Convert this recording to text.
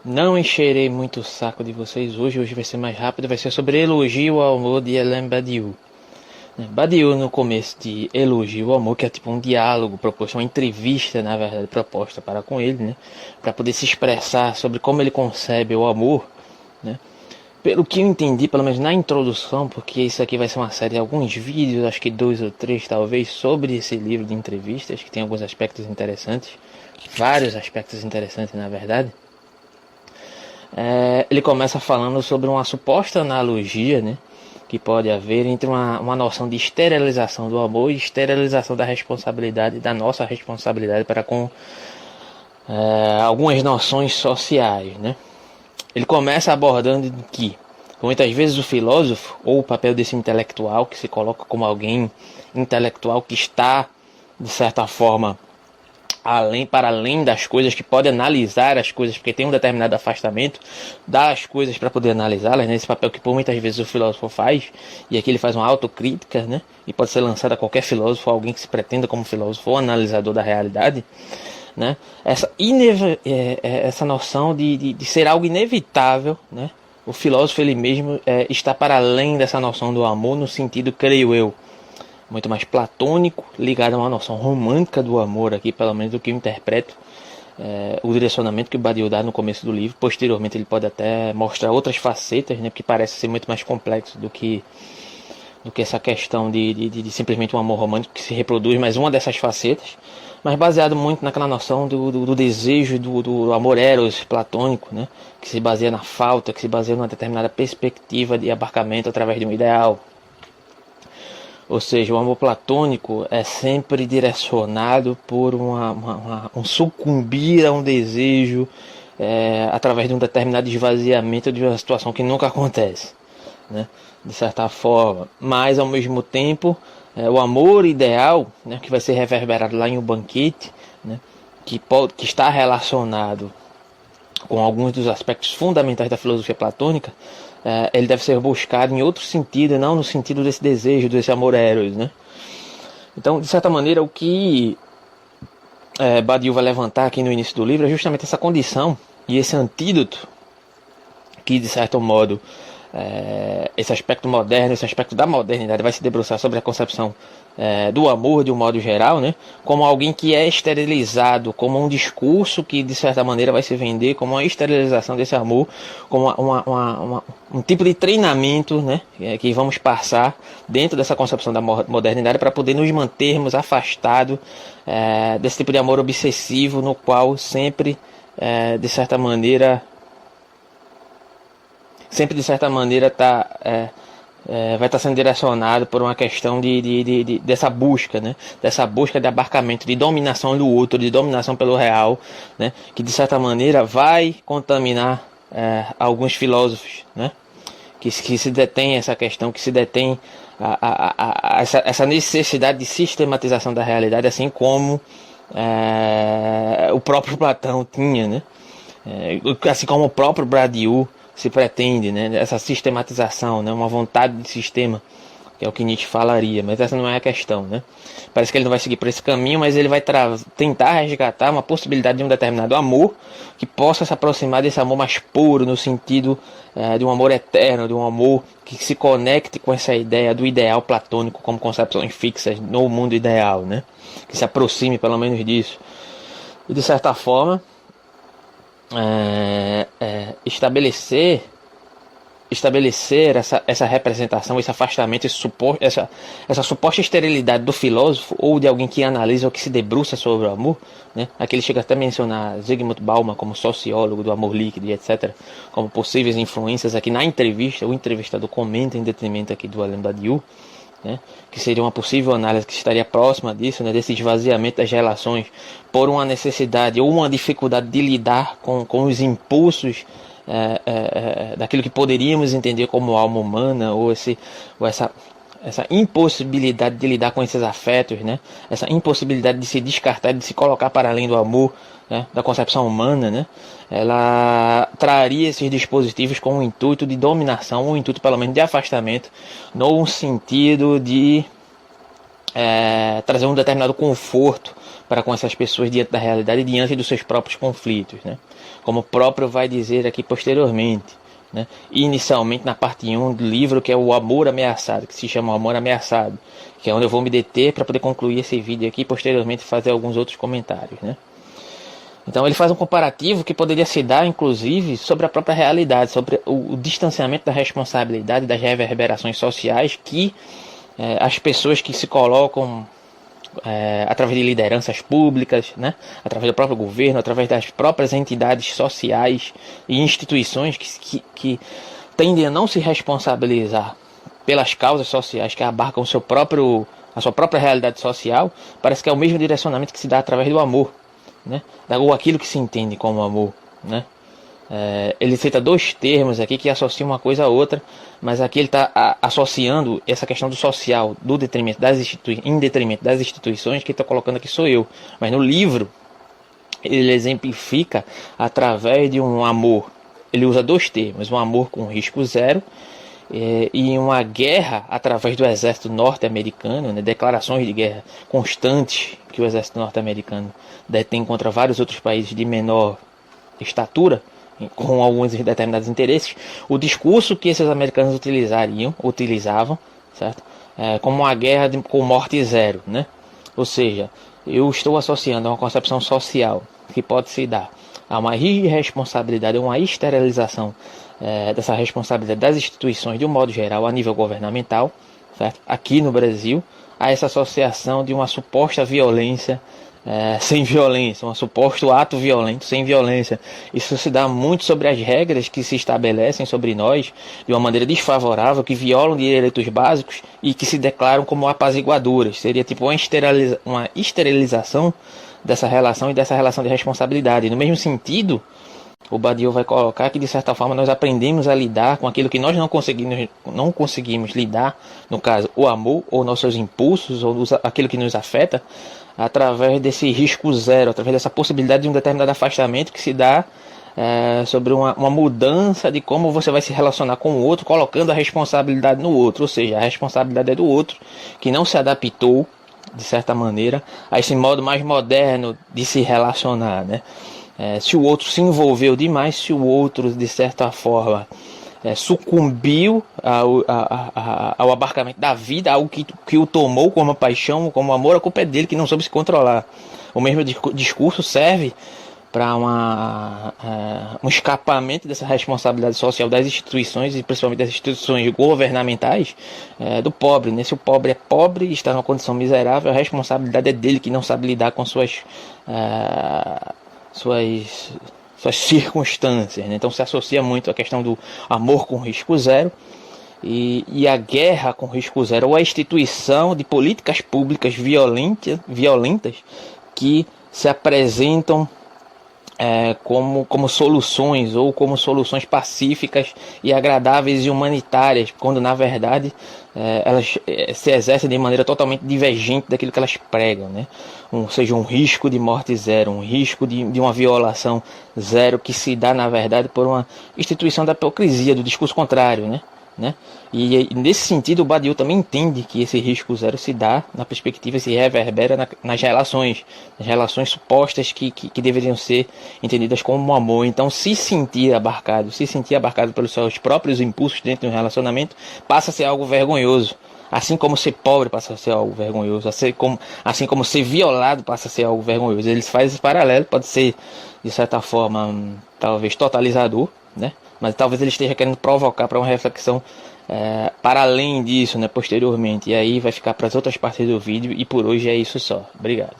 Não encherei muito o saco de vocês hoje. Hoje vai ser mais rápido. Vai ser sobre elogio ao amor de Alain Badiou. Badiou, no começo de Elogio ao Amor, que é tipo um diálogo proposto, uma entrevista, na verdade, proposta para com ele, né? Para poder se expressar sobre como ele concebe o amor, né? Pelo que eu entendi, pelo menos na introdução, porque isso aqui vai ser uma série de alguns vídeos, acho que 2 ou 3 talvez, sobre esse livro de entrevistas, que tem alguns aspectos interessantes, vários aspectos interessantes na verdade. Ele começa falando sobre uma suposta analogia, né, que pode haver entre uma noção de esterilização do amor e esterilização da responsabilidade, da nossa responsabilidade para com algumas noções sociais, né? Ele começa abordando que muitas vezes o filósofo, ou o papel desse intelectual, que se coloca como alguém intelectual que está, de certa forma, para além das coisas, que pode analisar as coisas, porque tem um determinado afastamento das coisas para poder analisá-las, né? Esse papel que por muitas vezes o filósofo faz, e aqui ele faz uma autocrítica, né? E pode ser lançado a qualquer filósofo, alguém que se pretenda como filósofo ou analisador da realidade, né? Essa noção de ser algo inevitável, né? O filósofo ele mesmo está para além dessa noção do amor, no sentido, creio eu, muito mais platônico, ligado a uma noção romântica do amor aqui, pelo menos do que eu interpreto, o direcionamento que o Badiou dá no começo do livro. Posteriormente ele pode até mostrar outras facetas, né, porque parece ser muito mais complexo do que essa questão de simplesmente um amor romântico que se reproduz, mas uma dessas facetas, mas baseado muito naquela noção do desejo, do amor eros platônico, né, que se baseia na falta, que se baseia numa determinada perspectiva de abarcamento através de um ideal. Ou seja, o amor platônico é sempre direcionado por um sucumbir a um desejo através de um determinado esvaziamento de uma situação que nunca acontece, né? De certa forma. Mas, ao mesmo tempo, o amor ideal, né, que vai ser reverberado lá em O Banquete, né, que está relacionado com alguns dos aspectos fundamentais da filosofia platônica, ele deve ser buscado em outro sentido, não no sentido desse desejo, desse amor eros, né? Então, de certa maneira, o que Badiou vai levantar aqui no início do livro é justamente essa condição e esse antídoto que, de certo modo, esse aspecto moderno, esse aspecto da modernidade vai se debruçar sobre a concepção do amor de um modo geral, né? Como alguém que é esterilizado, como um discurso que de certa maneira vai se vender como uma esterilização desse amor, como um tipo de treinamento, né? Que vamos passar dentro dessa concepção da modernidade para poder nos mantermos afastados desse tipo de amor obsessivo, no qual sempre de certa maneira vai estar sendo direcionado por uma questão dessa busca, né? Dessa busca de abarcamento, de dominação do outro, de dominação pelo real, né? Que de certa maneira vai contaminar alguns filósofos, né? Que se detém essa questão, que se detém essa necessidade de sistematização da realidade, assim como o próprio Platão tinha, né? Assim como o próprio Badiou se pretende, né? Essa sistematização, né? Uma vontade de sistema, que é o que Nietzsche falaria, mas essa não é a questão, né? Parece que ele não vai seguir por esse caminho, mas ele vai tentar resgatar uma possibilidade de um determinado amor que possa se aproximar desse amor mais puro, no sentido de um amor eterno, de um amor que se conecte com essa ideia do ideal platônico como concepções fixas no mundo ideal, né? Que se aproxime pelo menos disso. E de certa forma estabelecer essa representação, esse afastamento, essa suposta esterilidade do filósofo ou de alguém que analisa ou que se debruça sobre o amor, né? Aqui ele chega até a mencionar Zygmunt Bauman como sociólogo do amor líquido e etc, como possíveis influências. Aqui na entrevista, o entrevistador comenta em detrimento aqui do Alain Badiou, né, que seria uma possível análise que estaria próxima disso, né, desse esvaziamento das relações por uma necessidade ou uma dificuldade de lidar com os impulsos daquilo que poderíamos entender como alma humana, ou essa impossibilidade de lidar com esses afetos, né, essa impossibilidade de se descartar, de se colocar para além do amor, né, da concepção humana, né, ela traria esses dispositivos com o intuito de dominação, ou o intuito pelo menos de afastamento, no sentido de trazer um determinado conforto para com essas pessoas diante da realidade e diante dos seus próprios conflitos, né? Como o próprio vai dizer aqui posteriormente, né? Inicialmente na parte 1 do livro, que é o amor ameaçado, que se chama o amor ameaçado, que é onde eu vou me deter para poder concluir esse vídeo aqui e posteriormente fazer alguns outros comentários, né? Então ele faz um comparativo que poderia se dar, inclusive, sobre a própria realidade, sobre o distanciamento da responsabilidade das reverberações sociais que as pessoas que se colocam através de lideranças públicas, né, através do próprio governo, através das próprias entidades sociais e instituições que tendem a não se responsabilizar pelas causas sociais que abarcam a sua própria realidade social, parece que é o mesmo direcionamento que se dá através do amor, né, ou aquilo que se entende como amor, né. Ele cita dois termos aqui que associam uma coisa a outra, mas aqui ele está associando essa questão do social em detrimento das instituições, que está colocando aqui sou eu. Mas no livro ele exemplifica através de um amor. Ele usa dois termos, um amor com risco zero e uma guerra através do exército norte-americano, né, declarações de guerra constantes que o exército norte-americano detém contra vários outros países de menor estatura, com alguns determinados interesses, o discurso que esses americanos utilizavam, certo? Como uma guerra com morte zero, né? Ou seja, eu estou associando a uma concepção social que pode se dar a uma irresponsabilidade, a uma esterilização dessa responsabilidade das instituições de um modo geral a nível governamental, certo? Aqui no Brasil, a essa associação de uma suposta violência sem violência, um suposto ato violento sem violência. Isso se dá muito sobre as regras que se estabelecem sobre nós de uma maneira desfavorável, que violam direitos básicos e que se declaram como apaziguadoras. Seria tipo uma esterilização dessa relação e dessa relação de responsabilidade. No mesmo sentido, o Badiou vai colocar que de certa forma nós aprendemos a lidar com aquilo que nós não conseguimos lidar, no caso o amor ou nossos impulsos ou aquilo que nos afeta, através desse risco zero, através dessa possibilidade de um determinado afastamento que se dá sobre uma mudança de como você vai se relacionar com o outro, colocando a responsabilidade no outro, ou seja, a responsabilidade é do outro, que não se adaptou, de certa maneira, a esse modo mais moderno de se relacionar, né? Se o outro se envolveu demais, se o outro, de certa forma, sucumbiu ao abarcamento da vida, algo que o tomou como paixão, como amor, a culpa é dele, que não soube se controlar. O mesmo discurso serve para um escapamento dessa responsabilidade social das instituições, e principalmente das instituições governamentais, do pobre, né? Se o pobre é pobre e está numa condição miserável, a responsabilidade é dele, que não sabe lidar com suas circunstâncias, né? Então se associa muito a questão do amor com risco zero e a guerra com risco zero, ou a instituição de políticas públicas violentas que se apresentam como soluções, ou como soluções pacíficas e agradáveis e humanitárias, quando na verdade elas se exercem de maneira totalmente divergente daquilo que elas pregam, né? Ou seja, um risco de morte zero, um risco de uma violação zero, que se dá na verdade por uma instituição da hipocrisia, do discurso contrário, né? E nesse sentido o Badiou também entende que esse risco zero se dá na perspectiva, se reverbera nas relações supostas que deveriam ser entendidas como amor. Então se sentir abarcado pelos seus próprios impulsos dentro de um relacionamento passa a ser algo vergonhoso. Assim como ser pobre passa a ser algo vergonhoso, assim como ser violado passa a ser algo vergonhoso. Eles fazem esse paralelo, pode ser de certa forma talvez totalizador, né? Mas talvez ele esteja querendo provocar para uma reflexão para além disso, né, posteriormente. E aí vai ficar para as outras partes do vídeo, e por hoje é isso só. Obrigado.